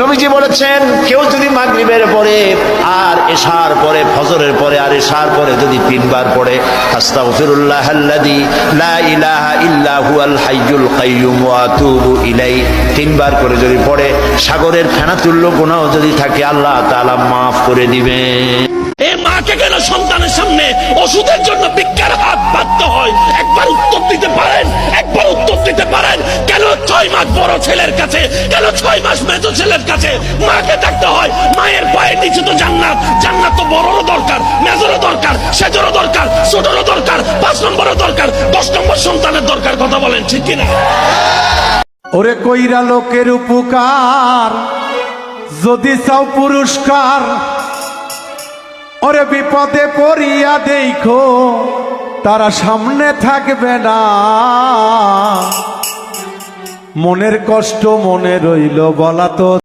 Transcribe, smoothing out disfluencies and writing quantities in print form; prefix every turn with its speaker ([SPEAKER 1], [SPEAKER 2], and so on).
[SPEAKER 1] নবীজি বলেছেন, কেউ যদি মাগরিবের পরে আর এশার পরে, ফজরের পরে আর এশার পরে যদি 3 বার পড়ে, আস্তাগফিরুল্লাহাল্লাযী লা ইলাহা ইল্লা হুয়াল হাইয়ুল কাইয়্যুম ওয়া আতুবু ইলাইহি, 3 বার করে যদি পড়ে, সাগরের ফেনাতুল্য গুনাহ যদি থাকে আল্লাহ তাআলা মাফ করে দিবেন।
[SPEAKER 2] এ মাকে কেন সন্তানের সামনে ওষুধের জন্য ভিক্ষার হাত পাততে হয়? একবার উত্তর দিতে পারেন? একবার উত্তর দিতে পারেন? কেন 6 মাস বড় ছেলের কাছে, কেন 6 মাস মেজো ছেলের কাছে মাকে ডাকতে হয়? মায়ের পায়ের নিচে তো জান্নাত। জান্নাত তো বড়রও দরকার, মেজরও দরকার, সেজরও দরকার, ছোটরও দরকার, 5 নম্বরও দরকার, 10 নম্বর সন্তানের দরকার। কথা বলেন ঠিক কিনা?
[SPEAKER 3] ওরে কইরা লোকের উপকার যদি চাও পুরস্কার, ওরে বিপদে পড়িয়া দেখো তারা সামনে থাকবে না। মনের কষ্ট মনে রইল বলা তো